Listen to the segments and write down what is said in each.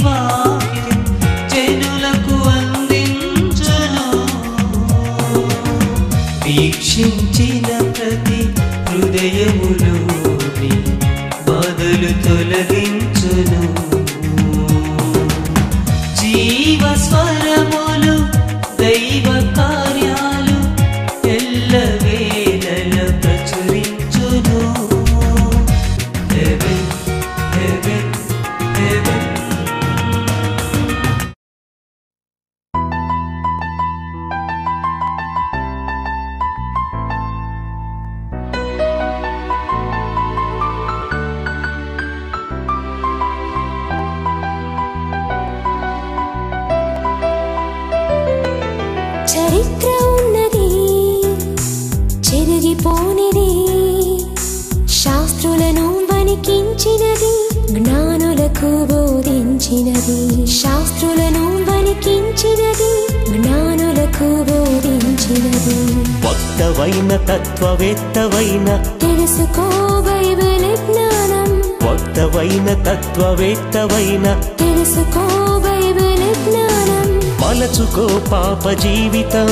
వాక్యం జనులకు అందించును. వీక్షించిన ప్రతి హృదయములోని బాధలు తొలగించును. జీవ స్వరములు దైవ కార్యాలు ఎల్లవేళల ప్రచురించును. Heaven heaven heaven. చరిత్ర ఉన్నది చెరిగిపోనిది, శాస్త్రులను వణికించినది, జ్ఞానులకు బోధించినది. శాస్త్రులను వణికించినది, జ్ఞానులకు బోధించినది. వక్తవైన తత్వవేత్తవైన తెలుసుకో బైబిల్ జ్ఞానం. వక్తవైన తత్వవేత్తవైన తెలుసుకో బైబిల్ జ్ఞానం. మలచుకో పాప జీవితం,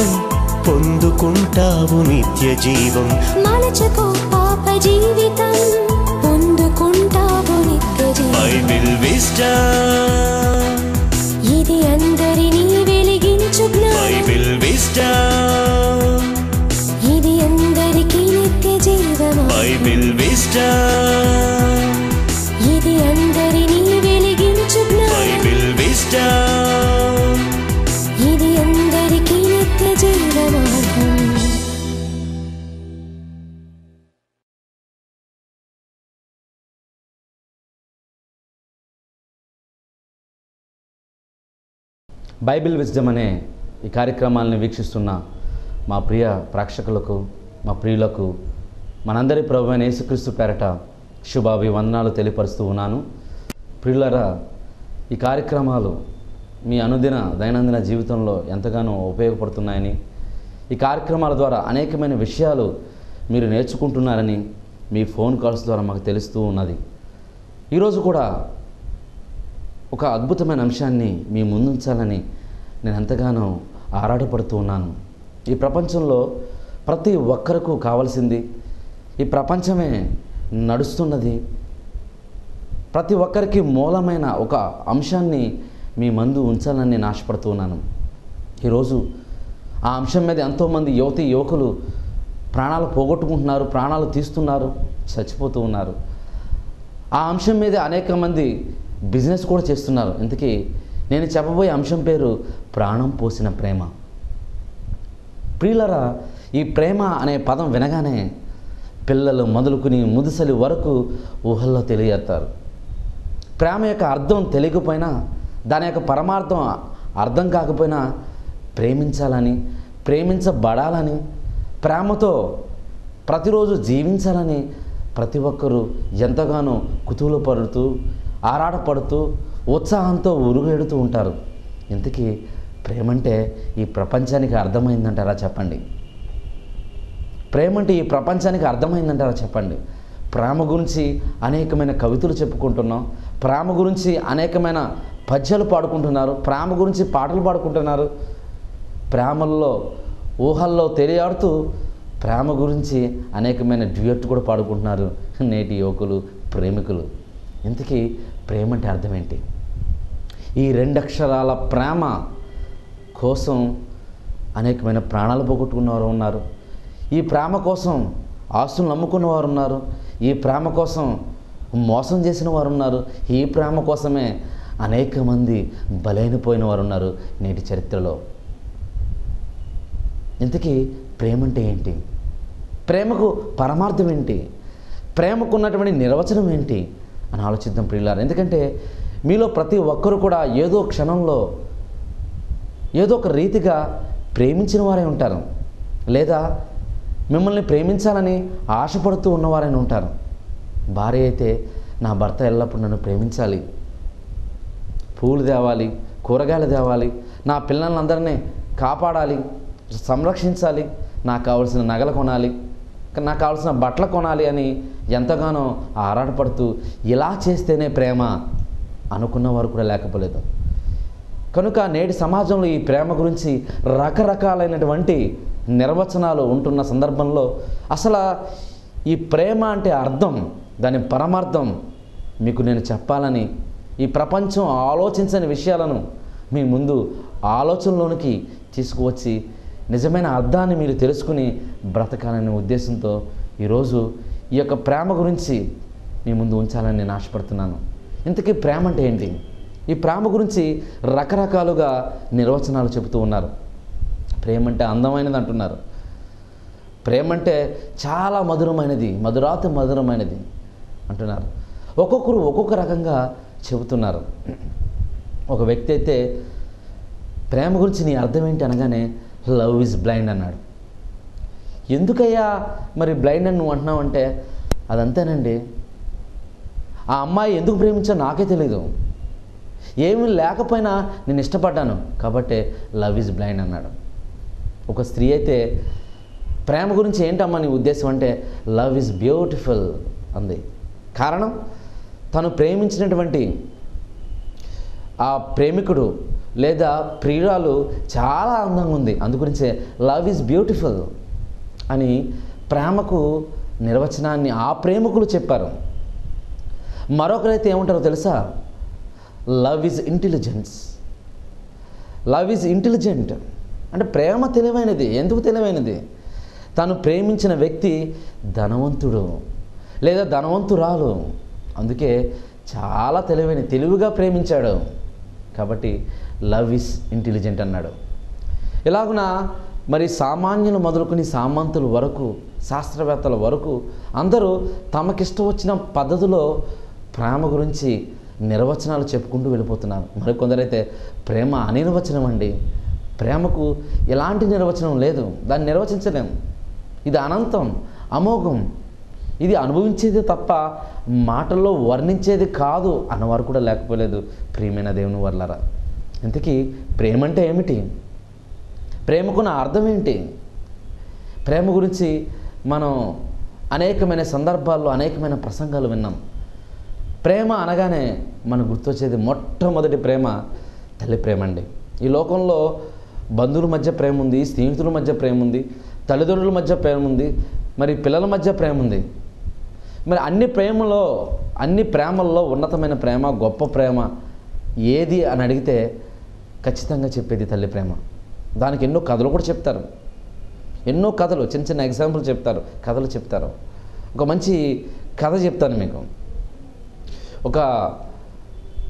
పొందుకుంటావు నిత్య జీవం. మలచుకో పాప జీవితం, పొందుకుంటావు నిత్య జీవం. బైబిల్ విజ్డమ్, ఇది అందరినీ వెలిగించు జ్ఞానం. బైబిల్ విజ్డమ్, ఇది అందరికీ నిత్య జీవం. బైబిల్ విజ్డమ్, ఇది అందరినీ వెలిగించు జ్ఞానం. Bible wisdom. ఇది అందరికీ నిత్య జీవమార్గం. బైబిల్ విజ్డమ్ అనే ఈ కార్యక్రమాలను వీక్షిస్తున్న మా ప్రియ ప్రేక్షకులకు, మా ప్రియులకు మనందరి ప్రభువైన యేసుక్రీస్తు పేరట శుభాభివందనాలు తెలియపరుస్తూ ఉన్నాను. ప్రియులారా, ఈ కార్యక్రమాలు మీ అనుదిన దైనందిన జీవితంలో ఎంతగానో ఉపయోగపడుతున్నాయని, ఈ కార్యక్రమాల ద్వారా అనేకమైన విషయాలు మీరు నేర్చుకుంటున్నారని మీ ఫోన్ కాల్స్ ద్వారా మాకు తెలుస్తూ ఉన్నది. ఈరోజు కూడా ఒక అద్భుతమైన అంశాన్ని మీ ముందుంచాలని నేను ఎంతగానో ఆరాటపడుతూ ఉన్నాను. ఈ ప్రపంచంలో ప్రతి ఒక్కరికి కావాల్సింది, ఈ ప్రపంచమే నడుస్తున్నది, ప్రతి ఒక్కరికి మూలమైన ఒక అంశాన్ని మీ ముందు ఉంచాలని నేను ఆశపడుతూ ఉన్నాను. ఈరోజు ఆ అంశం మీద ఎంతోమంది యువకులు ప్రాణాలు పోగొట్టుకుంటున్నారు, ప్రాణాలు తీస్తున్నారు, చచ్చిపోతూ ఉన్నారు. ఆ అంశం మీద అనేక మంది బిజినెస్ కూడా చేస్తున్నారు. ఇంతకీ నేను చెప్పబోయే అంశం పేరు ప్రాణం పోసిన ప్రేమ. ప్రియులరా, ఈ ప్రేమ అనే పదం వినగానే పిల్లలు మొదలుకుని ముదుసలి వరకు ఊహల్లో తెలియజేస్తారు. ప్రేమ యొక్క అర్థం తెలియకపోయినా, దాని యొక్క పరమార్థం అర్థం కాకపోయినా ప్రేమించాలని, ప్రేమించబడాలని, ప్రేమతో ప్రతిరోజు జీవించాలని ప్రతి ఒక్కరూ ఎంతగానో కుతూహలపడుతూ, ఆరాటపడుతూ, ఉత్సాహంతో ఉరుగెడుతూ ఉంటారు. ఇంతకీ ప్రేమంటే ఈ ప్రపంచానికి అర్థమైందంటారా చెప్పండి? ప్రేమంటే ఈ ప్రపంచానికి అర్థమైందంటారా చెప్పండి? ప్రేమ గురించి అనేకమైన కవితలు చెప్పుకుంటున్నాం, ప్రేమ గురించి అనేకమైన పద్యాలు పాడుకుంటున్నారు, ప్రేమ గురించి పాటలు పాడుకుంటున్నారు, ప్రేమల్లో ఊహల్లో తెలియాడుతూ ప్రేమ గురించి అనేకమైన డ్యూయట్ కూడా పాడుకుంటున్నారు నేటి యువకులు, ప్రేమికులు. ఇంతకీ ప్రేమ అంటే అర్థం ఏంటి? ఈ 2 అక్షరాల ప్రేమ కోసం అనేకమైన ప్రాణాలు పోగొట్టుకున్నవారు ఉన్నారు, ఈ ప్రేమ కోసం ఆస్తులు నమ్ముకున్న వారు ఉన్నారు, ఈ ప్రేమ కోసం మోసం చేసిన వారు ఉన్నారు, ఈ ప్రేమ కోసమే అనేక మంది బలైనపోయిన వారు ఉన్నారు నేటి చరిత్రలో. ఇంతకీ ప్రేమ అంటే ఏంటి? ప్రేమకు పరమార్థం ఏంటి? ప్రేమకు ఉన్నటువంటి నిర్వచనం ఏంటి అని ఆలోచిద్దాం ప్రియులారా. ఎందుకంటే మీలో ప్రతి ఒక్కరు కూడా ఏదో క్షణంలో ఏదో ఒక రీతిగా ప్రేమించిన వారే ఉంటారు, లేదా మిమ్మల్ని ప్రేమించాలని ఆశపడుతూ ఉన్నవారైనా ఉంటారు. భార్య అయితే నా భర్త ఎల్లప్పుడూ నన్ను ప్రేమించాలి, పూలు తేవాలి, కూరగాయలు తేవాలి, నా పిల్లలందరినీ కాపాడాలి, సంరక్షించాలి, నాకు కావాల్సిన నగలు కొనాలి, నాకు కావాల్సిన బట్టలు కొనాలి అని ఎంతగానో ఆరాటపడుతూ ఇలా చేస్తేనే ప్రేమ అనుకున్నవారు కూడా లేకపోలేదు. కనుక నేటి సమాజంలో ఈ ప్రేమ గురించి రకరకాలైనటువంటి నిర్వచనాలు ఉంటున్న సందర్భంలో అసలు ఈ ప్రేమ అంటే అర్థం, దాని పరమార్థం మీకు నేను చెప్పాలని, ఈ ప్రపంచం ఆలోచించని విషయాలను మీ ముందు ఆలోచనలోనికి తీసుకువచ్చి నిజమైన అర్థాన్ని మీరు తెలుసుకుని బ్రతకాలనే ఉద్దేశంతో ఈరోజు ఈ యొక్క ప్రేమ గురించి మీ ముందు ఉంచాలని నేను ఆశపడుతున్నాను. ఇంతకీ ప్రేమ అంటే ఏంటి? ఈ ప్రేమ గురించి రకరకాలుగా నిర్వచనాలు చెబుతూ ఉన్నారు. ప్రేమ అంటే అందమైనది అంటున్నారు, ప్రేమ అంటే చాలా మధురమైనది, మధురాతి మధురమైనది అంటున్నారు. ఒక్కొక్కరు ఒక్కొక్క రకంగా చెబుతున్నారు. ఒక వ్యక్తి అయితే ప్రేమ గురించి నీ అర్థం ఏంటి అనగానే లవ్ ఈజ్ బ్లైండ్ అన్నాడు. ఎందుకయ్యా మరి బ్లైండ్ అని నువ్వు అంటున్నావు అంటే, అదంతేనండి, ఆ అమ్మాయి ఎందుకు ప్రేమించాలో నాకే తెలీదు, ఏమీ లేకపోయినా నేను ఇష్టపడ్డాను కాబట్టి లవ్ ఈజ్ బ్లైండ్ అన్నాడు. ఒక స్త్రీ అయితే ప్రేమ గురించి ఏంటమ్మా నీ ఉద్దేశం అంటే లవ్ ఈజ్ బ్యూటిఫుల్ అంది. కారణం తను ప్రేమించినటువంటి ఆ ప్రేమికుడు లేదా ప్రియురాలు చాలా అందంగా ఉంది, అందుగురించే లవ్ ఈజ్ బ్యూటిఫుల్ అని ప్రేమకు నిర్వచనాన్ని ఆ ప్రేమికులు చెప్పారు. మరొకరైతే ఏమంటారో తెలుసా? Love is intelligence. Love is intelligent అంటే ప్రేమ తెలివైనది. ఎందుకు తెలివైనది? తను ప్రేమించిన వ్యక్తి ధనవంతుడు లేదా ధనవంతురాలు, అందుకే చాలా తెలివిగా ప్రేమించాడు కాబట్టి లవ్ ఈజ్ ఇంటెలిజెంట్ అన్నాడు. ఇలాగున మరి సామాన్యులు మొదలుకొని సామంతుల వరకు, శాస్త్రవేత్తల వరకు అందరూ తమకిష్టం వచ్చిన పద్ధతిలో ప్రేమ గురించి నిర్వచనాలు చెప్పుకుంటూ వెళ్ళిపోతున్నారు. మరికొందరైతే ప్రేమ అనిర్వచనం అండి, ప్రేమకు ఎలాంటి నిర్వచనం లేదు, దాన్ని నిర్వచించలేం, ఇది అనంతం, అమోఘం, ఇది అనుభవించేది తప్ప మాటల్లో వర్ణించేది కాదు అన్నవారు కూడా లేకపోలేదు. ప్రియమైన దేవుని వర్లారా, ఇంతకీ ప్రేమ అంటే ఏమిటి? ప్రేమకున్న అర్థం ఏంటి? ప్రేమ గురించి మనం అనేకమైన సందర్భాల్లో అనేకమైన ప్రసంగాలు విన్నాం. ప్రేమ అనగానే మనకు గుర్తొచ్చేది మొట్టమొదటి ప్రేమ తల్లి ప్రేమ అండి. ఈ లోకంలో బంధువుల మధ్య ప్రేమ ఉంది, స్నేహితుల మధ్య ప్రేమ ఉంది, తల్లిదండ్రుల మధ్య ప్రేమ ఉంది, మరి పిల్లల మధ్య ప్రేమ ఉంది. మరి అన్ని ప్రేమల్లో ఉన్నతమైన ప్రేమ, గొప్ప ప్రేమ ఏది అని అడిగితే ఖచ్చితంగా చెప్పేది తల్లి ప్రేమ. దానికి ఎన్నో కథలు కూడా చెప్తారు, ఎన్నో కథలు, చిన్న చిన్న ఎగ్జాంపుల్ చెప్తారు, కథలు చెప్తారు. ఒక మంచి కథ చెప్తాను మీకు. ఒక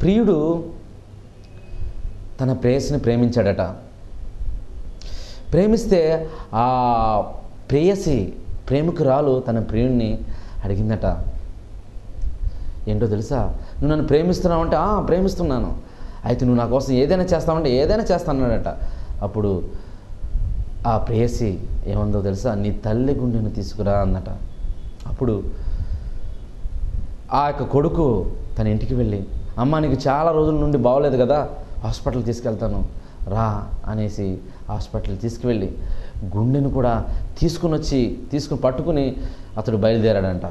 ప్రియుడు తన ప్రేయసిని ప్రేమించాడట. ప్రేమిస్తే ఆ ప్రేమికురాలు తన ప్రియుడిని అడిగిందట, ఏంటో తెలుసా, నువ్వు నన్ను ప్రేమిస్తున్నావు అంటే ప్రేమిస్తున్నాను, అయితే నువ్వు నా కోసం ఏదైనా చేస్తావంటే ఏదైనా చేస్తానన్నాడట. అప్పుడు ఆ ప్రేయసి ఏమందో తెలుసా, నీ తల్లి గుండెను తీసుకురా అందట. అప్పుడు ఆ యొక్క కొడుకు తన ఇంటికి వెళ్ళి, అమ్మ నీకు చాలా రోజుల నుండి బాగోలేదు కదా, హాస్పిటల్ తీసుకెళ్తాను రా అనేసి హాస్పిటల్ తీసుకువెళ్ళి గుండెను కూడా తీసుకుని పట్టుకుని అతడు బయలుదేరాడంట.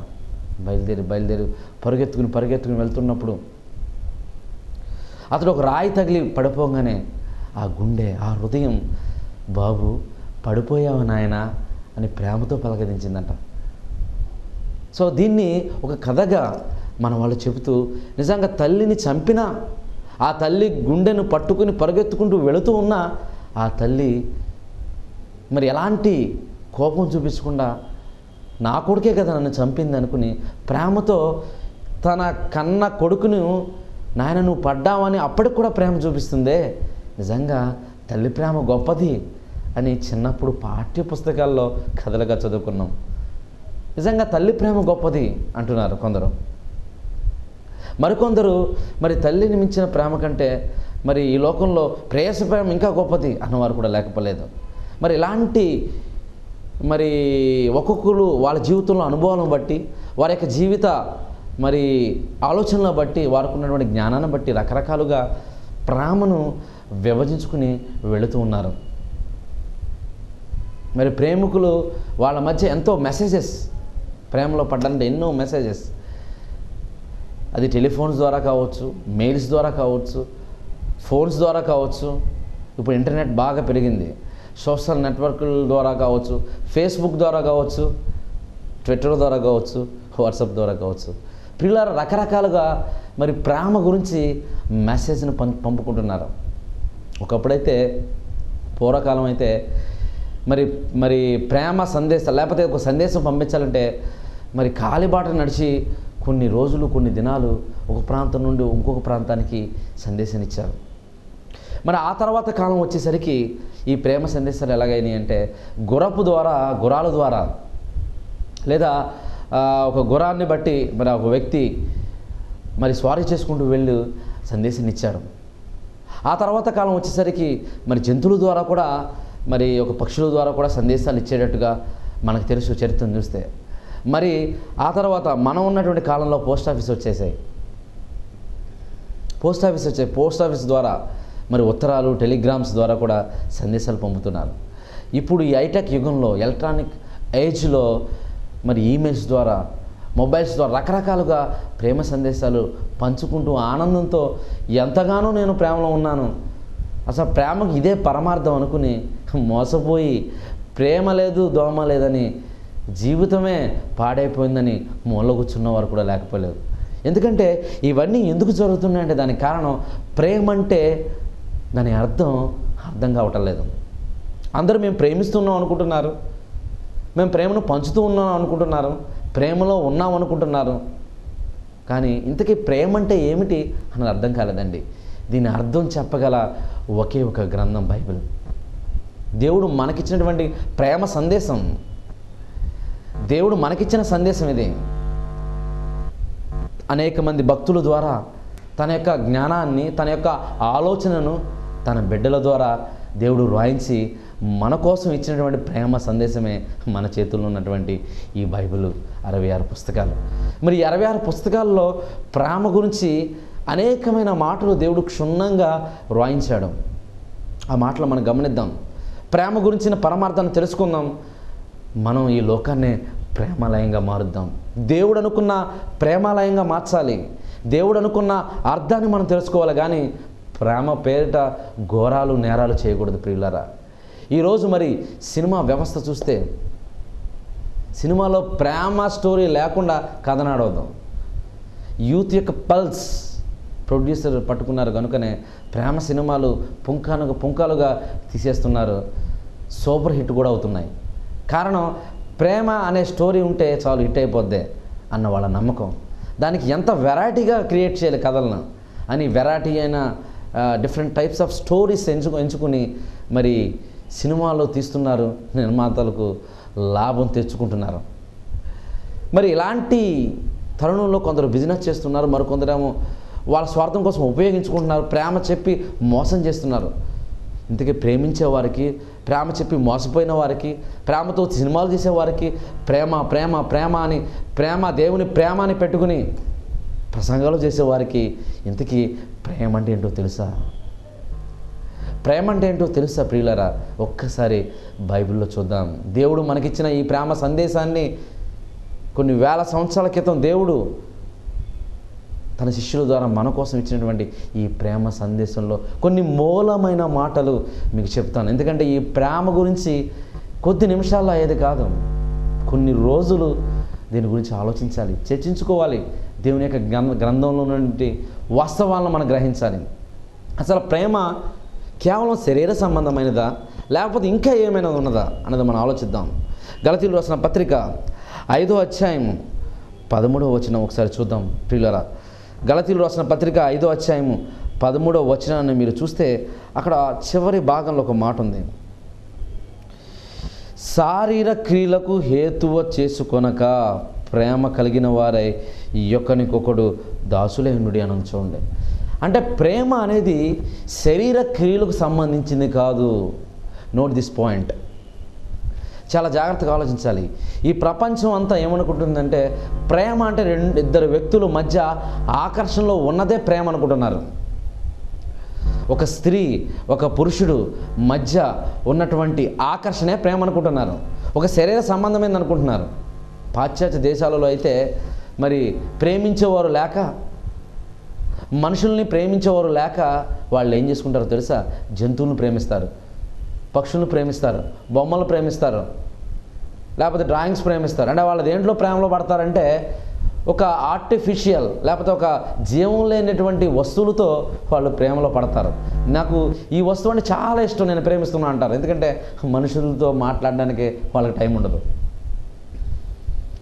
బయలుదేరి పరిగెత్తుకుని వెళ్తున్నప్పుడు అతడు ఒక రాయి తగిలి పడిపోగానే ఆ గుండె, ఆ హృదయం, బాబు పడిపోయావు నాయనా అని ప్రేమతో పలకరించిందంట. సో దీన్ని ఒక కథగా మన వాళ్ళు చెబుతూ, నిజంగా తల్లిని చంపినా ఆ తల్లి గుండెను పట్టుకుని పరిగెత్తుకుంటూ వెళుతూ ఉన్నా ఆ తల్లి మరి ఎలాంటి కోపం చూపించకుండా నా కొడుకే కదా నన్ను చంపింది అనుకుని ప్రేమతో తన కన్న కొడుకును, నాయన నువ్వు పడ్డావని అప్పటికి కూడా ప్రేమ చూపిస్తుందే. నిజంగా తల్లి ప్రేమ గొప్పది అని చిన్నప్పుడు పాఠ్య పుస్తకాల్లో కథలుగా చదువుకున్నాం. నిజంగా తల్లి ప్రేమ గొప్పది అంటున్నారు కొందరు. మరికొందరు మరి తల్లిని మించిన ప్రేమ కంటే మరి ఈ లోకంలో ప్రేయసి ప్రేమ ఇంకా గొప్పది అన్నవారు కూడా లేకపోలేదు. మరి ఇలాంటి మరి ఒక్కొక్కరు వాళ్ళ జీవితంలో అనుభవాలను బట్టి, వారి యొక్క జీవిత మరి ఆలోచనలను బట్టి, వారికి ఉన్నటువంటి జ్ఞానాన్ని బట్టి రకరకాలుగా ప్రేమను విభజించుకుని వెళుతూ ఉన్నారు. మరి ప్రేమికులు వాళ్ళ మధ్య ఎంతో మెసేజెస్, ప్రేమలో పడ్డంటే ఎన్నో మెసేజెస్, అది టెలిఫోన్స్ ద్వారా కావచ్చు, మెయిల్స్ ద్వారా కావచ్చు, ఫోన్స్ ద్వారా కావచ్చు. ఇప్పుడు ఇంటర్నెట్ బాగా పెరిగింది. సోషల్ నెట్వర్క్ల ద్వారా కావచ్చు, ఫేస్బుక్ ద్వారా కావచ్చు, ట్విట్టర్ ద్వారా కావచ్చు, వాట్సాప్ ద్వారా కావచ్చు. పిల్లలు రకరకాలుగా మరి ప్రేమ గురించి మెసేజ్ని పంపుకుంటున్నారు. ఒకప్పుడైతే పూర్వకాలం అయితే మరి ప్రేమ సందేశం లేకపోతే ఒక సందేశం పంపించాలంటే మరి కాలిబాట నడిచి కొన్ని రోజులు కొన్ని దినాలు ఒక ప్రాంతం నుండి ఇంకొక ప్రాంతానికి సందేశాన్ని ఇచ్చారు. మరి ఆ తర్వాత కాలం వచ్చేసరికి ఈ ప్రేమ సందేశాలు ఎలాగైనాయి అంటే గుర్రాల ద్వారా లేదా ఒక గుర్రాన్ని బట్టి మరి ఒక వ్యక్తి మరి స్వారీ చేసుకుంటూ వెళ్ళి సందేశాన్ని ఇచ్చాడు. ఆ తర్వాత కాలం వచ్చేసరికి మరి జంతువుల ద్వారా కూడా మరి ఒక పక్షుల ద్వారా కూడా సందేశాలు ఇచ్చేటట్టుగా మనకు తెలుసు చరిత్రను చూస్తే. మరి ఆ తర్వాత మనం ఉన్నటువంటి కాలంలో పోస్ట్ ఆఫీస్ వచ్చేసాయి. పోస్ట్ ఆఫీస్ ద్వారా మరి ఉత్తరాలు, టెలిగ్రామ్స్ ద్వారా కూడా సందేశాలు పంపుతున్నారు. ఇప్పుడు ఈ హైటెక్ యుగంలో, ఎలక్ట్రానిక్ ఏజ్లో మరి ఈమెయిల్స్ ద్వారా, మొబైల్స్ ద్వారా రకరకాలుగా ప్రేమ సందేశాలు పంచుకుంటూ ఆనందంతో ఎంతగానో నేను ప్రేమలో ఉన్నాను, అసలు ప్రేమకు ఇదే పరమార్థం అనుకుని మోసపోయి ప్రేమ లేదు, దోమ లేదని, జీవితమే పాడైపోయిందని మూల కూర్చున్నవారు కూడా లేకపోలేదు. ఎందుకంటే ఇవన్నీ ఎందుకు జరుగుతున్నాయంటే దానికి కారణం ప్రేమ అంటే దాని అర్థం కావటం లేదు. అందరూ మేము ప్రేమిస్తున్నాం అనుకుంటున్నారు, మేము ప్రేమను పంచుతూ ఉన్నాం అనుకుంటున్నారు, ప్రేమలో ఉన్నాం అనుకుంటున్నారు. కానీ ఇంతకీ ప్రేమ అంటే ఏమిటి అన్నది అర్థం కాలేదండి. దీని అర్థం చెప్పగల ఒకే ఒక గ్రంథం బైబిల్. దేవుడు మనకిచ్చినటువంటి ప్రేమ సందేశం, దేవుడు మనకిచ్చిన సందేశం ఇది. అనేక మంది భక్తుల ద్వారా తన యొక్క జ్ఞానాన్ని, తన యొక్క ఆలోచనను తన బిడ్డల ద్వారా దేవుడు రాయించి మన కోసం ఇచ్చినటువంటి ప్రేమ సందేశమే మన చేతుల్లో ఉన్నటువంటి ఈ బైబిల్ 66 పుస్తకాలు. మరి 66 పుస్తకాల్లో ప్రేమ గురించి అనేకమైన మాటలు దేవుడు క్షుణ్ణంగా రాయించాడు. ఆ మాటలు మనం గమనిద్దాం. ప్రేమ గురించిన పరమార్థాన్ని తెలుసుకుందాం. మనం ఈ లోకాన్ని ప్రేమాలయంగా మారుద్దాం. దేవుడు అనుకున్న ప్రేమాలయంగా మార్చాలి. దేవుడు అనుకున్న అర్థాన్ని మనం తెలుసుకోవాలి. కానీ ప్రేమ పేరిట ఘోరాలు, నేరాలు చేయకూడదు ప్రియులారా. ఈరోజు మరి సినిమా వ్యవస్థ చూస్తే సినిమాలో ప్రేమ స్టోరీ లేకుండా కథ నడవద్దాం. యూత్ యొక్క పల్స్ ప్రొడ్యూసర్ పట్టుకున్నారు కనుకనే ప్రేమ సినిమాలు పుంకాలుగా తీసేస్తున్నారు. సూపర్ హిట్ కూడా అవుతున్నాయి. కారణం ప్రేమ అనే స్టోరీ ఉంటే చాలు హిట్ అయిపోద్ది అన్న వాళ్ళ నమ్మకం. దానికి ఎంత వెరైటీగా క్రియేట్ చేయాలి కథలను అని వెరైటీ అయిన డిఫరెంట్ టైప్స్ ఆఫ్ స్టోరీస్ ఎంచుకుని మరి సినిమాలో తీస్తున్నారు. నిర్మాతలకు లాభం తెచ్చుకుంటున్నారు. మరి ఇలాంటి తరుణంలో కొందరు బిజినెస్ చేస్తున్నారు, మరికొందరేమో వాళ్ళ స్వార్థం కోసం ఉపయోగించుకుంటున్నారు. ప్రేమ చెప్పి మోసం చేస్తున్నారు. ఇంతకీ ప్రేమించే వారికి, ప్రేమ చెప్పి మోసపోయిన వారికి, ప్రేమతో సినిమాలు చేసేవారికి ప్రేమ ప్రేమ ప్రేమ అని దేవుని ప్రేమ అని పెట్టుకుని ప్రసంగాలు చేసేవారికి ఇంతకీ ప్రేమ అంటే ఏంటో తెలుసా? ప్రేమ అంటే ఏంటో తెలుసా ప్రియులారా? ఒక్కసారి బైబిల్లో చూద్దాం. దేవుడు మనకిచ్చిన ఈ ప్రేమ సందేశాన్ని కొన్ని వేల సంవత్సరాల క్రితం దేవుడు తన శిష్యుల ద్వారా మన కోసం ఇచ్చినటువంటి ఈ ప్రేమ సందేశంలో కొన్ని మూలమైన మాటలు మీకు చెప్తాను. ఎందుకంటే ఈ ప్రేమ గురించి కొద్ది నిమిషాల్లో అయ్యేది కాదు. కొన్ని రోజులు దీని గురించి ఆలోచించాలి, చర్చించుకోవాలి. దేవుని యొక్క గ్రంథంలో నుండి వాస్తవాలను మనం గ్రహించాలి. అసలు ప్రేమ కేవలం శరీర సంబంధమైనదా లేకపోతే ఇంకా ఏమైనా ఉన్నదా అన్నది మనం ఆలోచిద్దాం. గలతీయులకు రాసిన పత్రిక 5వ అధ్యాయం 13వ వచనం ఒకసారి చూద్దాం ప్రియులారా. గలతీయులకు రాసిన పత్రిక 5వ అధ్యాయం 13వ వచనాన్ని మీరు చూస్తే అక్కడ చివరి భాగంలో ఒక మాట ఉంది. శారీర క్రియలకు హేతువ చేసుకొనక ప్రేమ కలిగిన వారై ఒకనికొకడు దాసులై ఉండుడి అని చూడండి. అంటే ప్రేమ అనేది శరీర క్రియలకు సంబంధించింది కాదు. Note this point. చాలా జాగ్రత్తగా ఆలోచించాలి. ఈ ప్రపంచం అంతా ఏమనుకుంటుందంటే ప్రేమ అంటే ఇద్దరు వ్యక్తుల మధ్య ఆకర్షణలో ఉన్నదే ప్రేమ అనుకుంటున్నారు. ఒక స్త్రీ ఒక పురుషుడు మధ్య ఉన్నటువంటి ఆకర్షణే ప్రేమ అనుకుంటున్నారు. ఒక శరీర సంబంధమైంది అనుకుంటున్నారు. పాశ్చాత్య దేశాలలో అయితే మరి ప్రేమించేవారు లేక మనుషుల్ని ప్రేమించేవారు లేక వాళ్ళు ఏం చేసుకుంటారో తెలుసా? జంతువులను ప్రేమిస్తారు, పక్షులను ప్రేమిస్తారు, బొమ్మలు ప్రేమిస్తారు, లేకపోతే డ్రాయింగ్స్ ప్రేమిస్తారు. అంటే వాళ్ళు దేంట్లో ప్రేమలో పడతారంటే ఒక ఆర్టిఫిషియల్ లేకపోతే ఒక జీవం లేనటువంటి వస్తువులతో వాళ్ళు ప్రేమలో పడతారు. నాకు ఈ వస్తువు అంటే చాలా ఇష్టం, నేను ప్రేమిస్తున్నాను అంటారు. ఎందుకంటే మనుషులతో మాట్లాడడానికి వాళ్ళకి టైం ఉండదు,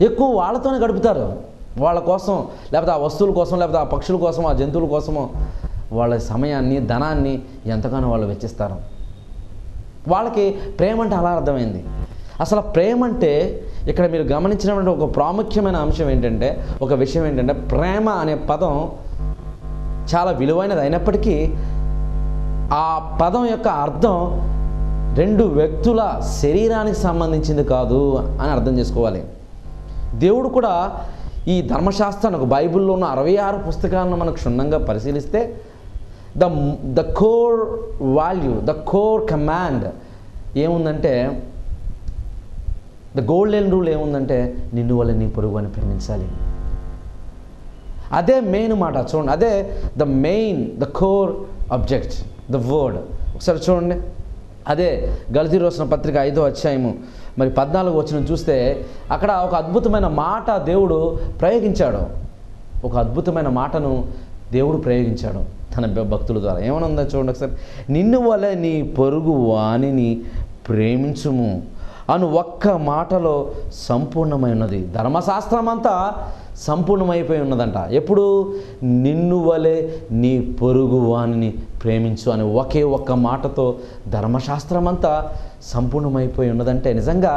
ఎక్కువ వాళ్ళతోనే గడుపుతారు. వాళ్ళ కోసం లేకపోతే ఆ వస్తువుల కోసం లేకపోతే ఆ పక్షుల కోసం ఆ జంతువుల కోసమో వాళ్ళ సమయాన్ని ధనాన్ని ఎంతగానో వాళ్ళు వెచ్చిస్తారు. వాళ్ళకి ప్రేమ అంటే అలా అర్థమైంది. అసలు ప్రేమ అంటే ఇక్కడ మీరు గమనించినటువంటి ఒక ప్రాముఖ్యమైన అంశం ఏంటంటే, ఒక విషయం ఏంటంటే, ప్రేమ అనే పదం చాలా విలువైనది అయినప్పటికీ ఆ పదం యొక్క అర్థం రెండు వ్యక్తుల శరీరానికి సంబంధించింది కాదు అని అర్థం చేసుకోవాలి. దేవుడు కూడా ఈ ధర్మశాస్త్రాన్ని ఒక బైబిల్లో ఉన్న 66 పుస్తకాలను మనకు క్షుణ్ణంగా పరిశీలిస్తే the core value, the core command ఏముందంటే, ద గోల్డెన్ రూల్ ఏముందంటే, నిన్ను వల్ల నీ పొరుగు అని ప్రేమించాలి. అదే మెయిన్ మాట చూడండి, అదే the core object, the word. ఒకసారి చూడండి, అదే గలతీయులకు రాసిన పత్రిక 5వ అధ్యాయము మరి 14వ వచనం చూస్తే అక్కడ ఒక అద్భుతమైన మాట దేవుడు ప్రయోగించాడు. ఒక అద్భుతమైన మాటను దేవుడు ప్రయోగించాడు తన భక్తుల ద్వారా. ఏమని ఉందో చూడండి ఒకసారి. నిన్ను వలె నీ పొరుగు వానిని ప్రేమించుము అను ఒక్క మాటలో సంపూర్ణమై ఉన్నది. ధర్మశాస్త్రం అంతా సంపూర్ణమైపోయి ఉన్నదంట. ఎప్పుడు? నిన్ను వలె నీ పొరుగు వానిని ప్రేమించు అని ఒకే ఒక్క మాటతో ధర్మశాస్త్రం అంతా సంపూర్ణమైపోయి ఉన్నదంటే నిజంగా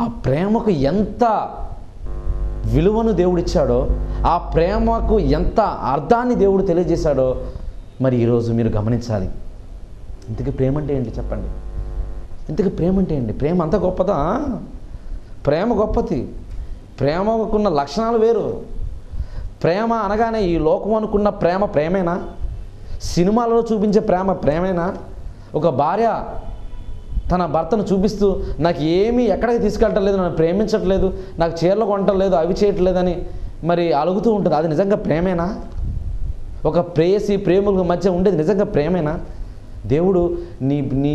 ఆ ప్రేమకు ఎంత విలువను దేవుడిచ్చాడో, ఆ ప్రేమకు ఎంత అర్థాన్ని దేవుడు తెలియజేశాడో మరి ఈరోజు మీరు గమనించాలి. ఇంతకీ ప్రేమ అంటే ఏంటి చెప్పండి? ఇంతకీ ప్రేమ అంటే ఏంటి? ప్రేమ అంత గొప్పదా? ప్రేమ గొప్పది. ప్రేమకున్న లక్షణాలు వేరు. ప్రేమ అనగానే ఈ లోకం అనుకున్న ప్రేమ ప్రేమేనా? సినిమాలలో చూపించే ప్రేమ ప్రేమేనా? ఒక భార్య తన భర్తను చూపిస్తూ నాకు ఏమీ ఎక్కడికి తీసుకెళ్ళట్లేదు, నన్ను ప్రేమించట్లేదు, నాకు చీరలు కొనట్లేదు, అవి చేయట్లేదని మరి అలుగుతూ ఉంటుంది. అది నిజంగా ప్రేమేనా? ఒక ప్రేయసి ప్రేముల మధ్య ఉండేది నిజంగా ప్రేమేనా? దేవుడు నీ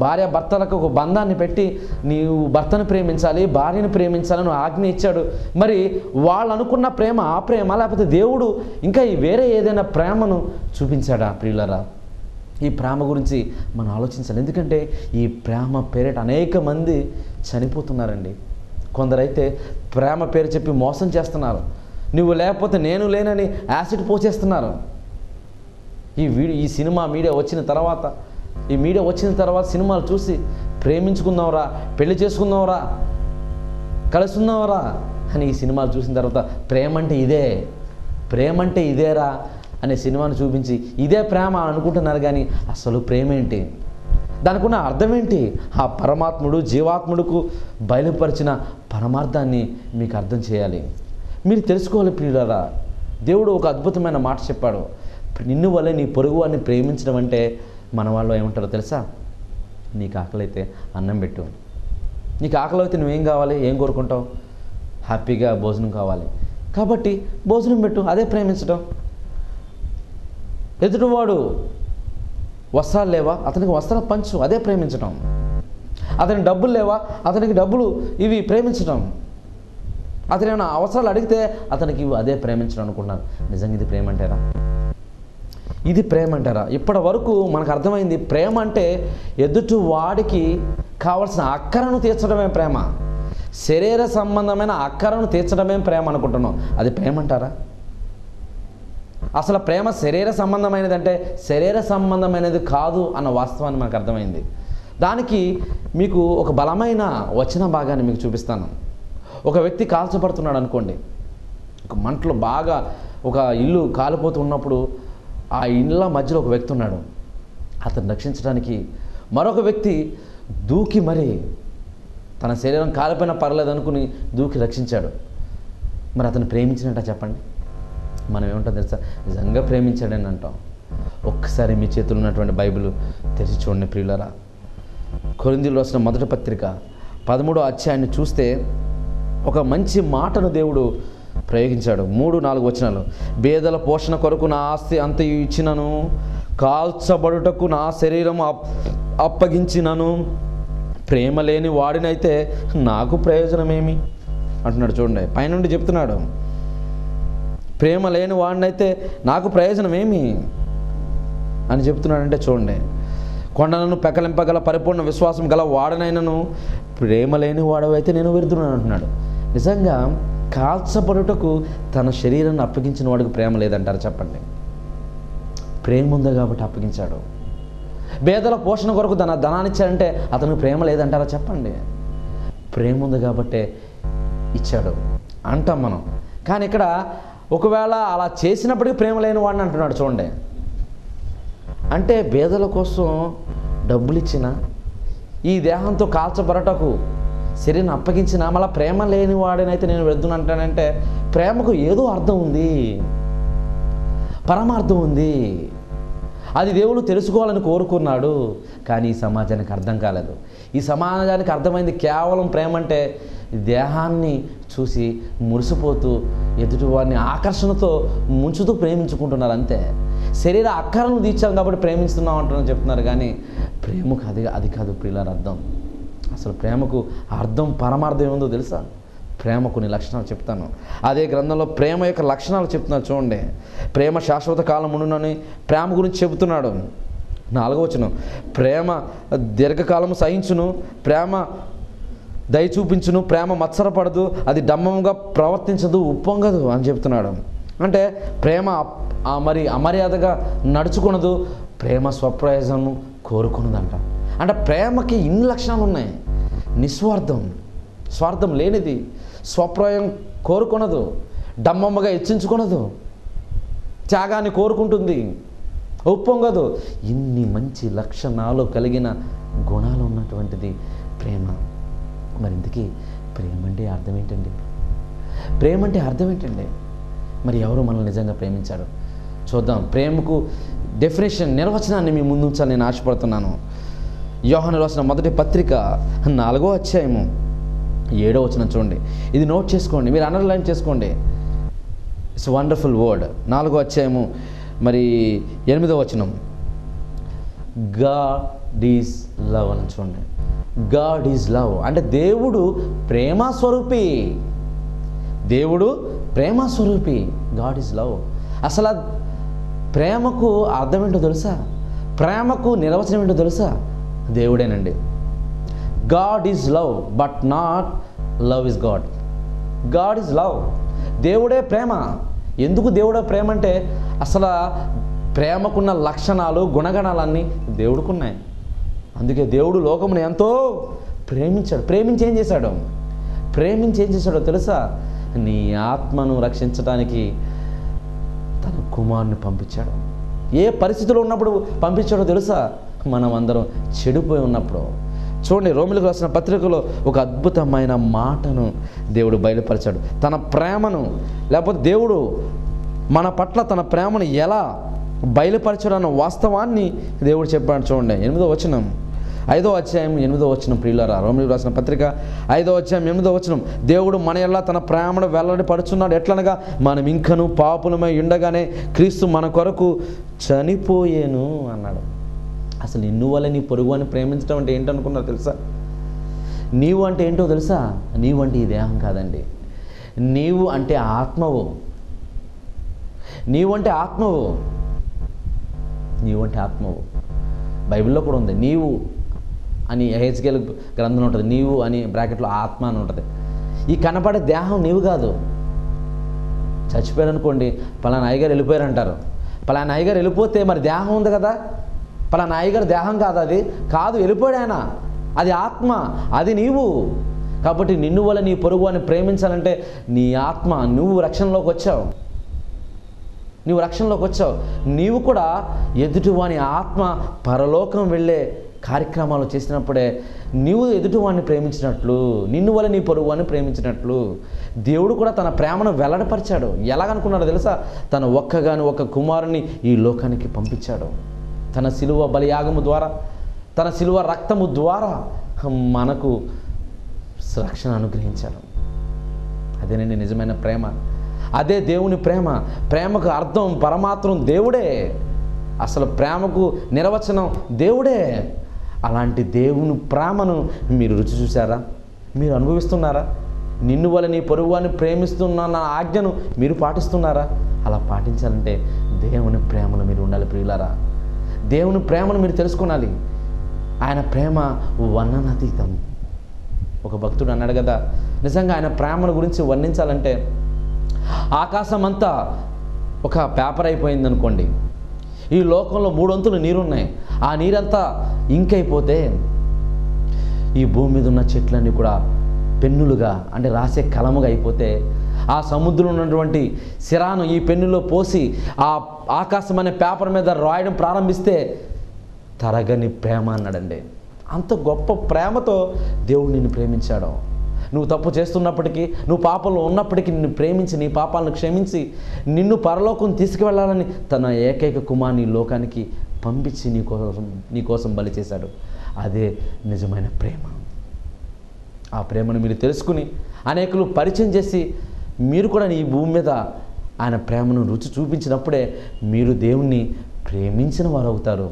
భార్య భర్తలకు ఒక బంధాన్ని పెట్టి నీవు భర్తను ప్రేమించాలి, భార్యను ప్రేమించాలని ఆజ్ఞ ఇచ్చాడు. మరి వాళ్ళు అనుకున్న ప్రేమ ఆ ప్రేమ, లేకపోతే దేవుడు ఇంకా వేరే ఏదైనా ప్రేమను చూపించాడా? ప్రియులరా, ఈ ప్రేమ గురించి మనం ఆలోచించాలి. ఎందుకంటే ఈ ప్రేమ పేరిట అనేక మంది చనిపోతున్నారండి. కొందరైతే ప్రేమ పేరు చెప్పి మోసం చేస్తున్నారు. నువ్వు లేకపోతే నేను లేనని యాసిడ్ పోసేస్తున్నారు. ఈ సినిమా మీడియా వచ్చిన తర్వాత సినిమాలు చూసి ప్రేమించుకుందాంరా, పెళ్లి చేసుకుందాంరా, కలిసి ఉందాంరా అని ఈ సినిమాలు చూసిన తర్వాత ప్రేమ అంటే ఇదేరా అనే సినిమాను చూపించి ఇదే ప్రేమ అనుకుంటున్నారు. కానీ అసలు ప్రేమ ఏంటి? దానికి ఉన్న అర్థం ఏంటి? ఆ పరమాత్ముడు జీవాత్ముడుకు బయలుపరిచిన పరమార్థాన్ని మీకు అర్థం చేయాలి, మీరు తెలుసుకోవాలి. ప్రియులారా, దేవుడు ఒక అద్భుతమైన మాట చెప్పాడు. నిన్ను వల్లే నీ పొరుగు వారిని ప్రేమించడం అంటే మన వాళ్ళు ఏమంటారో తెలుసా? నీకు ఆకలైతే అన్నం పెట్టు. నీకు ఆకలి అయితే నువ్వేం కావాలి? ఏం కోరుకుంటావు? హ్యాపీగా భోజనం కావాలి కాబట్టి భోజనం పెట్టు. అదే ప్రేమించడం. ఎదుటివాడు వస్త్రాలు లేవా? అతనికి వస్త్రాలు పంచు. అదే ప్రేమించడం. అతనికి డబ్బులు లేవా? అతనికి డబ్బులు ఇవి ప్రేమించడం. అతను ఏమైనా అవసరాలు అడిగితే అతనికి ఇవి అదే ప్రేమించడం అనుకున్నారు. నిజంగా ఇది ప్రేమ అంటారా? ఇది ప్రేమ అంటారా? ఇప్పటి వరకు మనకు అర్థమైంది ప్రేమ అంటే ఎదుటి వాడికి కావాల్సిన అక్కరను తీర్చడమే ప్రేమ. శరీర సంబంధమైన అక్కరను తీర్చడమే ప్రేమ అనుకుంటున్నాం. అది ప్రేమ అంటారా? అసలు ప్రేమ శరీర సంబంధమైనది అంటే శరీర సంబంధమైనది కాదు అన్న వాస్తవాన్ని మనకు అర్థమైంది. దానికి మీకు ఒక బలమైన వచన భాగాన్ని మీకు చూపిస్తాను. ఒక వ్యక్తి కాల్చబడుతున్నాడు అనుకోండి. ఒక మంటలో బాగా ఒక ఇల్లు కాలిపోతూ ఉన్నప్పుడు ఆ ఇళ్ళ మధ్యలో ఒక వ్యక్తి ఉన్నాడు. అతను రక్షించడానికి మరొక వ్యక్తి దూకి మరి తన శరీరం కాలిపోయినా పర్లేదు అనుకుని దూకి రక్షించాడు. మరి అతను ప్రేమించినట్ట చెప్పండి? మనం ఏమంటాం తెలుసా? నిజంగా ప్రేమించాడని అంటాం. ఒక్కసారి మీ చేతుల్లో ఉన్నటువంటి బైబిల్ తెరిచి చూడండి ప్రియులారా. కొరింథీయులకు రాసిన మొదటి పత్రిక 13వ అధ్యాయాన్ని చూస్తే ఒక మంచి మాటను దేవుడు ప్రయోగించాడు. 3-4 వచనాలు. బేదల పోషణ కొరకు నా ఆస్తి అంతయు ఇచ్చినను, కాల్చబడుటకు నా శరీరం అప్పగించినను, ప్రేమ లేని వాడినైతే నాకు ప్రయోజనమేమి అంటున్నాడు. చూడండి, పైనుండి చెప్తున్నాడు, ప్రేమ లేని వాడినైతే నాకు ప్రయోజనమేమి అని చెప్తున్నాడంటే చూడండి, కొండలను పెకలింపగల పరిపూర్ణ విశ్వాసం గల వాడనైనను ప్రేమ లేని వాడవైతే నేను వెళ్తున్నాను అంటున్నాడు. నిజంగా కాల్చబడుటకు తన శరీరాన్ని అప్పగించిన వాడికి ప్రేమ లేదంటారు చెప్పండి? ప్రేమ ఉంది కాబట్టి అప్పగించాడు. పేదల పోషణ కొరకు తన ధనాన్ని ఇచ్చాడంటే అతనికి ప్రేమ లేదంటారా చెప్పండి? ప్రేమ ఉంది కాబట్టే ఇచ్చాడు అంటాం మనం. కానీ ఇక్కడ ఒకవేళ అలా చేసినప్పటికీ ప్రేమ లేని వాడిని అంటున్నాడు. చూడండి, అంటే పేదల కోసం డబ్బులు ఇచ్చిన, ఈ దేహంతో కాల్చబడటకు శరీరం అప్పగించిన, మళ్ళీ ప్రేమ లేని వాడినైతే నేను వెళ్తున్నాను అంటానంటే ప్రేమకు ఏదో అర్థం ఉంది, పరమార్థం ఉంది. అది దేవుడు తెలుసుకోవాలని కోరుకున్నాడు. కానీ ఈ సమాజానికి అర్థం కాలేదు. ఈ సమాజానికి అర్థమైంది కేవలం ప్రేమ అంటే దేహాన్ని చూసి మురిసిపోతూ ఎదుటివాడిని ఆకర్షణతో ముంచుతూ ప్రేమించుకుంటున్నారు అంతే. శరీర అక్కరను తీర్చాం కాబట్టి ప్రేమిస్తున్నాం అంటున్నాను చెప్తున్నారు. కానీ ప్రేమకు అది కాదు ప్రియులారా అర్థం. అసలు ప్రేమకు అర్థం పరమార్థం ఏముందో తెలుసా? ప్రేమ కొన్ని లక్షణాలు చెప్తాను. అదే గ్రంథంలో ప్రేమ యొక్క లక్షణాలు చెప్తున్నారు. చూడండి, ప్రేమ శాశ్వత కాలం ఉండునని ప్రేమ గురించి చెబుతున్నాడు. 4వ వచనం, ప్రేమ దీర్ఘకాలము సహించును, ప్రేమ దయ చూపించును, ప్రేమ మత్సరపడదు, అది డంబంగా ప్రవర్తించదు, ఉప్పొంగదు అని చెప్తున్నాడు. అంటే ప్రేమ మరి అమర్యాదగా నడుచుకునదు, ప్రేమ స్వప్రయోజనం కోరుకున్నదంట. అంటే ప్రేమకి ఇన్ని లక్షణాలు ఉన్నాయి. నిస్వార్థం, స్వార్థం లేనిది, స్వప్రయోగం కోరుకునదు, డంబమ్మగా హెచ్చించుకునదు, త్యాగాన్ని కోరుకుంటుంది, ఉప్పొంగదు. ఇన్ని మంచి లక్షణాలు కలిగిన గుణాలు ఉన్నటువంటిది ప్రేమ. మరి ఇంతకీ ప్రేమ అంటే అర్థం ఏంటండి? ప్రేమ అంటే అర్థం ఏంటండి? మరి ఎవరు మనల్ని నిజంగా ప్రేమించారు చూద్దాం. ప్రేమకు డెఫినేషన్, నిర్వచనాన్ని మీ ముందు ఉంచాలని నేను ఆశపడుతున్నాను. యోహాను రాసిన మొదటి పత్రిక 4వ అధ్యాయము 7వ వచనం చూడండి. ఇది నోట్ చేసుకోండి, మీరు అండర్లైన్ చేసుకోండి. It's wonderful word. 4వ అధ్యాయము మరి 8వ వచనం, గాడ్ ఈజ్ లవ్ అని చూడండి. గాడ్ ఈజ్ లవ్ అంటే దేవుడు ప్రేమ స్వరూపి. దేవుడు ప్రేమ స్వరూపి. God is love. అసలు ప్రేమకు అర్థం ఏంటో తెలుసా? ప్రేమకు నిర్వచనం ఏంటో తెలుసా? దేవుడేనండి. God is love but not love is God. God is love. దేవుడే ప్రేమ. ఎందుకు దేవుడే ప్రేమ అంటే అసలు ప్రేమకున్న లక్షణాలు, గుణగణాలన్నీ దేవుడికున్నాయి. అందుకే దేవుడు లోకమును ఎంతో ప్రేమించాడు. ప్రేమించి ఏం చేశాడో తెలుసా? నీ ఆత్మను రక్షించడానికి తన కుమారుని పంపించాడు. ఏ పరిస్థితిలో ఉన్నప్పుడు పంపించాడో తెలుసా? మనం అందరం చెడిపోయి ఉన్నప్పుడు. చూడండి, రోమిలకు రాసిన పత్రికలో ఒక అద్భుతమైన మాటను దేవుడు బయలుపరిచాడు. తన ప్రేమను, లేకపోతే దేవుడు మన పట్ల తన ప్రేమను ఎలా బయలుపరచాడు అన్న వాస్తవాన్ని దేవుడు చెప్పాడు. చూడండి, 8వ వచనం, 5వ అధ్యాయం 8వ వచనం. ప్రియులారా, రోమిలకు రాసిన పత్రిక 5వ అధ్యాయం 8వ వచనం, దేవుడు మన ఎల్లా తన ప్రేమను వెల్లడిపరుచున్నాడు. ఎట్లనగా మనం ఇంకను పాపులమై ఉండగానే క్రీస్తు మన కొరకు చనిపోయేను అన్నాడు. అసలు నిన్ను వల్ల నీ పొరుగు అని ప్రేమించడం అంటే ఏంటనుకున్నారు తెలుసా? నీవు అంటే ఏంటో తెలుసా? నీవు అంటే ఈ దేహం కాదండి. నీవు అంటే ఆత్మవు. నీవంటే ఆత్మవు. నీవంటే ఆత్మవు. బైబిల్లో కూడా ఉంది. నీవు అని హెచ్కేల్ గ్రంథంలో ఉంటుంది. నీవు అని బ్రాకెట్లో ఆత్మ అని ఉంటుంది. ఈ కనపడే దేహం నీవు కాదు. చచ్చిపోయారు అనుకోండి, పలానా అయ్యగారు వెళ్ళిపోయారు అంటారు. పలానా అయ్యగారు వెళ్ళిపోతే మరి దేహం ఉంది కదా, పలానా అయ్యగారు దేహం కాదు, అది కాదు, వెళ్ళిపోయాడు ఆయన. అది ఆత్మ, అది నీవు. కాబట్టి నిన్ను వల్ల నీ పొరుగు అని ప్రేమించాలంటే నీ ఆత్మ, నువ్వు రక్షణలోకి వచ్చావు. నీవు కూడా ఎదుటివాని ఆత్మ పరలోకం వెళ్ళే కార్యక్రమాలు చేసినప్పుడే నీవు ఎదుటివాడిని ప్రేమించినట్లు, నిన్ను వల్ల నీ పొరుగు అని ప్రేమించినట్లు దేవుడు కూడా తన ప్రేమను వెల్లడిపరిచాడు. ఎలాగనుకున్నాడో తెలుసా? తన ఒక్క కుమారుని ఈ లోకానికి పంపించాడు. తన శిలువ బలియాగము ద్వారా, తన శిలువ రక్తము ద్వారా మనకు రక్షణ అనుగ్రహించాడు. అదేనండి నిజమైన ప్రేమ. అదే దేవుని ప్రేమ. ప్రేమకు అర్థం పరమాత్రం దేవుడే. అసలు ప్రేమకు నిర్వచనం దేవుడే. అలాంటి దేవుని ప్రేమను మీరు రుచి చూసారా? మీరు అనుభవిస్తున్నారా? నిన్ను వల్ల నీ పొరుగువాన్ని ప్రేమిస్తున్న నా ఆజ్ఞను మీరు పాటిస్తున్నారా? అలా పాటించాలంటే దేవుని ప్రేమలో మీరు ఉండాలి ప్రియులారా. దేవుని ప్రేమను మీరు తెలుసుకోవాలి. ఆయన ప్రేమ వర్ణనాతీతం. ఒక భక్తుడు అన్నాడు కదా, నిజంగా ఆయన ప్రేమను గురించి వర్ణించాలంటే ఆకాశం అంతా ఒక పేపర్ అయిపోయింది అనుకోండి. ఈ లోకంలో 3 వంతులు నీరున్నాయి. ఆ నీరంతా ఇంకైపోతే ఈ భూమి మీద ఉన్న చెట్లన్నీ కూడా పెన్నులుగా అంటే రాసే కలముగా అయిపోతే ఆ సముద్రంలో ఉన్నటువంటి సిరాను ఈ పెన్నులో పోసి ఆ ఆకాశం అనే పేపర్ మీద రాయడం ప్రారంభిస్తే తరగని ప్రేమ అన్నాడండి. అంత గొప్ప ప్రేమతో దేవుడు నిన్ను ప్రేమించాడు. నువ్వు తప్పు చేస్తున్నప్పటికీ, నువ్వు పాపంలో ఉన్నప్పటికీ నిన్ను ప్రేమించి నీ పాపాలను క్షమించి నిన్ను పరలోకం తీసుకువెళ్ళాలని తన ఏకైక కుమారుని లోకానికి పంపించి నీ కోసం బలి చేశాడు. అదే నిజమైన ప్రేమ. ఆ ప్రేమను మీరు తెలుసుకుని అనేకులు పరిచయం చేసి మీరు కూడా ఈ భూమి మీద ఆయన ప్రేమను రుచి చూపించినప్పుడే మీరు దేవుణ్ణి ప్రేమించిన వారు అవుతారు.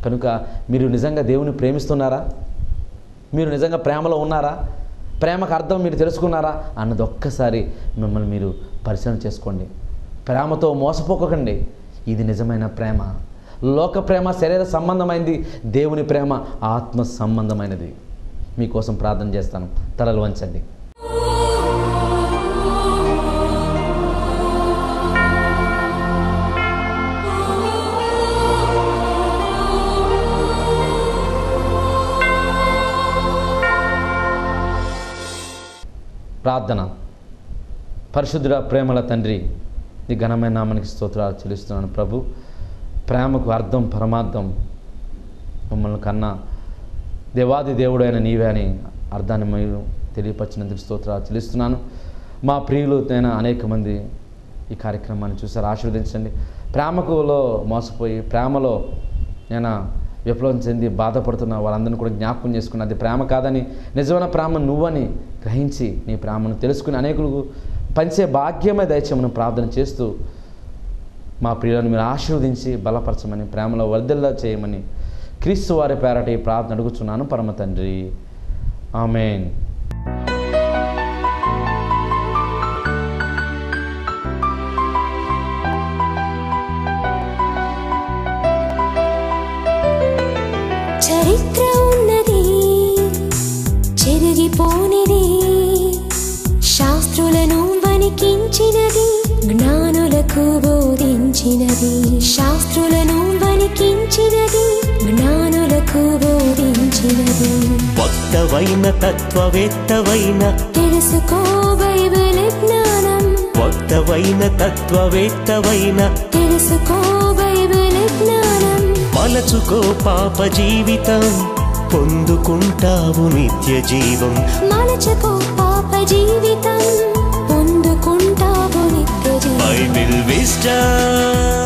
కనుక మీరు నిజంగా దేవుని ప్రేమిస్తున్నారా? మీరు నిజంగా ప్రేమలో ఉన్నారా? ప్రేమకు అర్థం మీరు తెలుసుకున్నారా అన్నది ఒక్కసారి మిమ్మల్ని మీరు పరిశీలన చేసుకోండి. ప్రేమతో మోసపోకండి. ఇది నిజమైన ప్రేమ. లోక ప్రేమ శరీర సంబంధమైనది, దేవుని ప్రేమ ఆత్మ సంబంధమైనది. మీకోసం ప్రార్థన చేస్తాను. తలలు వంచండి. ప్రార్థన. పరిశుద్ధుడ ప్రేమల తండ్రి, నీ ఘనమైన నామానికి స్తోత్రాలు చెల్లిస్తున్నాను ప్రభు. ప్రేమకు అర్థం పరమార్థం మమ్మల్ని కన్నా దేవాది దేవుడైన నీవే అని అర్థాన్ని మీరు తెలియపరిచినందుకు స్తోత్రాలు చెల్లిస్తున్నాను. మా ప్రియులు నేను అనేక మంది ఈ కార్యక్రమాన్ని చూసారు. ఆశీర్వదించండి. ప్రేమకులో మోసపోయి ప్రేమలో నేను విప్లవం చెంది బాధపడుతున్న వాళ్ళందరినీ కూడా జ్ఞాపకం చేసుకుని అది ప్రేమ కాదని, నిజమైన ప్రేమ నువ్వని గ్రహించి నీ ప్రేమను తెలుసుకుని అనేకులకు పంచే భాగ్యమే దయచేయమని ప్రార్థన చేస్తూ మా ప్రియులను మీరు ఆశీర్వదించి బలపరచమని, ప్రేమలో వర్ధిల్లా చేయమని క్రీస్తు వారి పేరట ఈ ప్రార్థన అడుగుచున్నాను పరమ తండ్రి. ఆమేన్. చరిత్ర ఉన్నది, చెరిగిపోనిది, శాస్త్రులను వణికించినది, జ్ఞానులకు బోధించినది. శాస్త్రులను వణికించినది, జ్ఞానులకు బోధించినది. వక్తవైన తత్వవేత్తవైన తెలుసుకో బైబిల్ జ్ఞానం. వక్తవైన తత్వవేత్తవైన తెలుసుకో బైబిల్ జ్ఞానం. మలచుకో పాప జీవితం, పొందుకుంటావు నిత్య జీవం. మలచుకో పాప జీవితం, పొందుకుంటావు నిత్య జీవం. Bible wisdom.